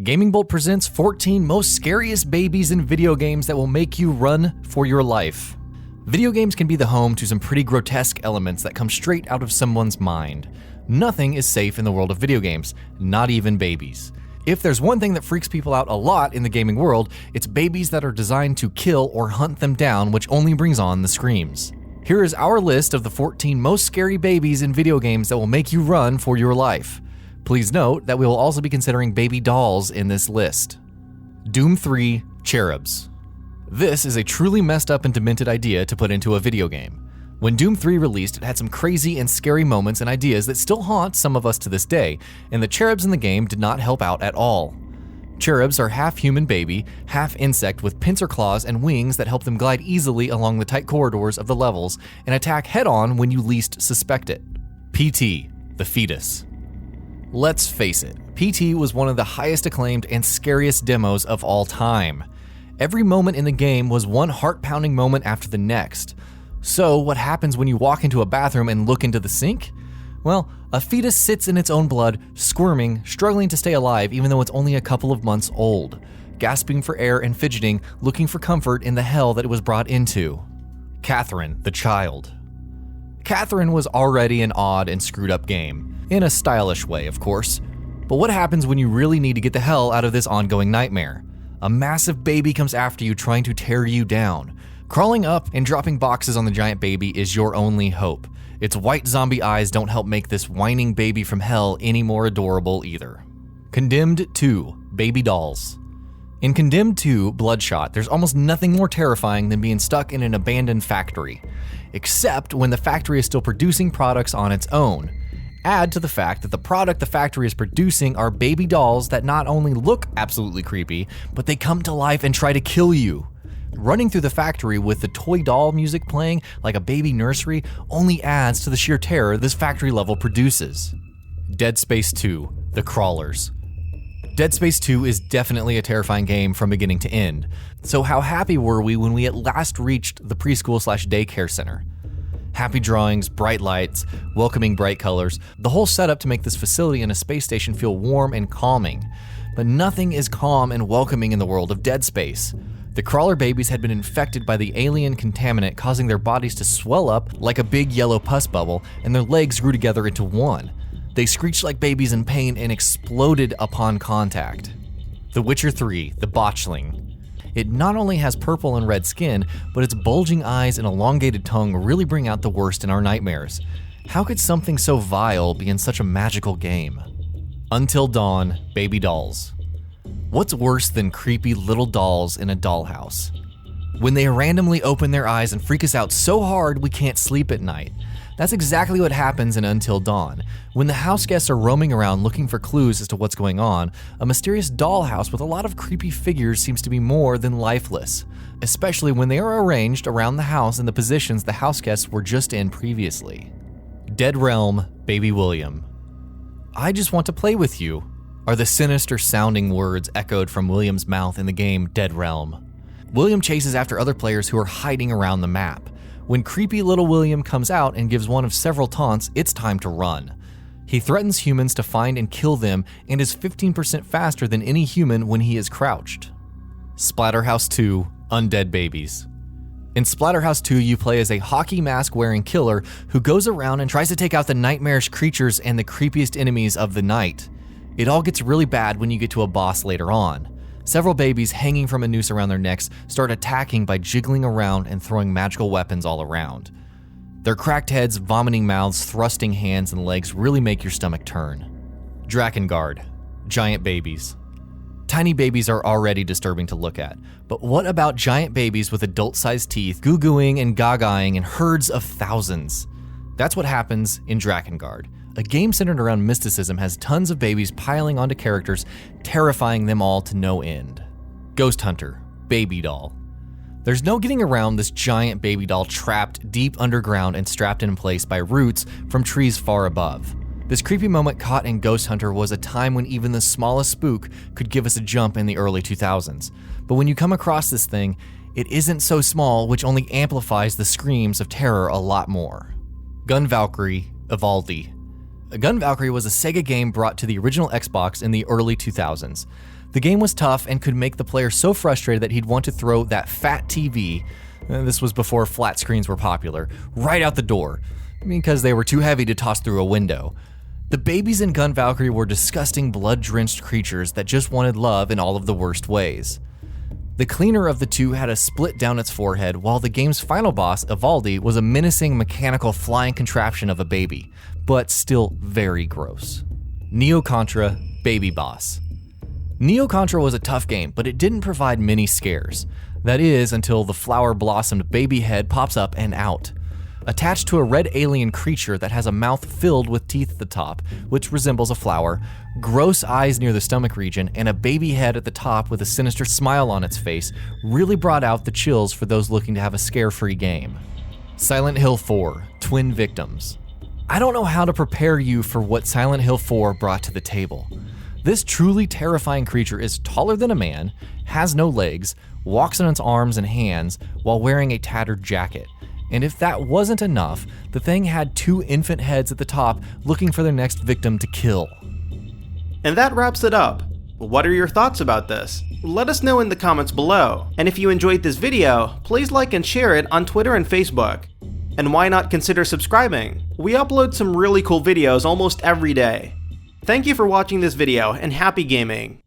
GamingBolt presents 14 most scariest babies in video games that will make you run for your life. Video games can be the home to some pretty grotesque elements that come straight out of someone's mind. Nothing is safe in the world of video games, not even babies. If there's one thing that freaks people out a lot in the gaming world, it's babies that are designed to kill or hunt them down, which only brings on the screams. Here is our list of the 14 most scary babies in video games that will make you run for your life. Please note that we will also be considering baby dolls in this list. Doom 3 Cherubs. This is a truly messed up and demented idea to put into a video game. When Doom 3 released, it had some crazy and scary moments and ideas that still haunt some of us to this day, and the cherubs in the game did not help out at all. Cherubs are half human baby, half insect with pincer claws and wings that help them glide easily along the tight corridors of the levels and attack head-on when you least suspect it. PT, the FETUS. Let's face it, PT was one of the highest acclaimed and scariest demos of all time. Every moment in the game was one heart-pounding moment after the next. So what happens when you walk into a bathroom and look into the sink? Well, a fetus sits in its own blood, squirming, struggling to stay alive even though it's only a couple of months old, gasping for air and fidgeting, looking for comfort in the hell that it was brought into. Catherine, the child. Catherine was already an odd and screwed up game. In a stylish way, of course. But what happens when you really need to get the hell out of this ongoing nightmare? A massive baby comes after you trying to tear you down. Crawling up and dropping boxes on the giant baby is your only hope. Its white zombie eyes don't help make this whining baby from hell any more adorable either. Condemned 2 Baby Dolls. In Condemned 2 Bloodshot, there's almost nothing more terrifying than being stuck in an abandoned factory. Except when the factory is still producing products on its own. Add to the fact that the product the factory is producing are baby dolls that not only look absolutely creepy, but they come to life and try to kill you. Running through the factory with the toy doll music playing like a baby nursery only adds to the sheer terror this factory level produces. Dead Space 2 The Crawlers. Dead Space 2 is definitely a terrifying game from beginning to end. So how happy were we when we at last reached the preschool/daycare center? Happy drawings, bright lights, welcoming bright colors, the whole setup to make this facility in a space station feel warm and calming. But nothing is calm and welcoming in the world of Dead Space. The crawler babies had been infected by the alien contaminant, causing their bodies to swell up like a big yellow pus bubble, and their legs grew together into one. They screeched like babies in pain and exploded upon contact. The Witcher 3, The Botchling. It not only has purple and red skin, but its bulging eyes and elongated tongue really bring out the worst in our nightmares. How could something so vile be in such a magical game? Until Dawn, Baby Dolls. What's worse than creepy little dolls in a dollhouse? When they randomly open their eyes and freak us out so hard we can't sleep at night. That's exactly what happens in Until Dawn. When the house guests are roaming around looking for clues as to what's going on, a mysterious dollhouse with a lot of creepy figures seems to be more than lifeless, especially when they are arranged around the house in the positions the house guests were just in previously. Dead Realm, Baby William. I just want to play with you, are the sinister sounding words echoed from William's mouth in the game Dead Realm. William chases after other players who are hiding around the map. When creepy little William comes out and gives one of several taunts, it's time to run. He threatens humans to find and kill them and is 15% faster than any human when he is crouched. Splatterhouse 2 Undead Babies. In Splatterhouse 2, you play as a hockey mask wearing killer who goes around and tries to take out the nightmarish creatures and the creepiest enemies of the night. It all gets really bad when you get to a boss later on. Several babies hanging from a noose around their necks start attacking by jiggling around and throwing magical weapons all around. Their cracked heads, vomiting mouths, thrusting hands and legs really make your stomach turn. Drakengard, Giant Babies. Tiny babies are already disturbing to look at, but what about giant babies with adult-sized teeth, goo-gooing and gagaing in herds of thousands? That's what happens in Drakengard. A game centered around mysticism has tons of babies piling onto characters, terrifying them all to no end. Ghost Hunter, Baby Doll. There's no getting around this giant baby doll trapped deep underground and strapped in place by roots from trees far above. This creepy moment caught in Ghost Hunter was a time when even the smallest spook could give us a jump in the early 2000s. But when you come across this thing, it isn't so small, which only amplifies the screams of terror a lot more. Gun Valkyrie, IVALDI. Gun Valkyrie was a Sega game brought to the original Xbox in the early 2000s. The game was tough and could make the player so frustrated that he'd want to throw that fat TV, this was before flat screens were popular, right out the door, because they were too heavy to toss through a window. The babies in Gun Valkyrie were disgusting, blood-drenched creatures that just wanted love in all of the worst ways. The cleaner of the two had a split down its forehead, while the game's final boss, IVALDI, was a menacing mechanical flying contraption of a baby, but still very gross. Neo Contra Baby Boss. Neo Contra was a tough game, but it didn't provide many scares. That is, until the flower-blossomed baby head pops up and out. Attached to a red alien creature that has a mouth filled with teeth at the top, which resembles a flower, gross eyes near the stomach region, and a baby head at the top with a sinister smile on its face really brought out the chills for those looking to have a scare-free game. Silent Hill 4 Twin Victims. I don't know how to prepare you for what Silent Hill 4 brought to the table. This truly terrifying creature is taller than a man, has no legs, walks on its arms and hands while wearing a tattered jacket. And if that wasn't enough, the thing had 2 infant heads at the top looking for their next victim to kill. And that wraps it up. What are your thoughts about this? Let us know in the comments below. And if you enjoyed this video, please like and share it on Twitter and Facebook. And why not consider subscribing? We upload some really cool videos almost every day. Thank you for watching this video, and happy gaming!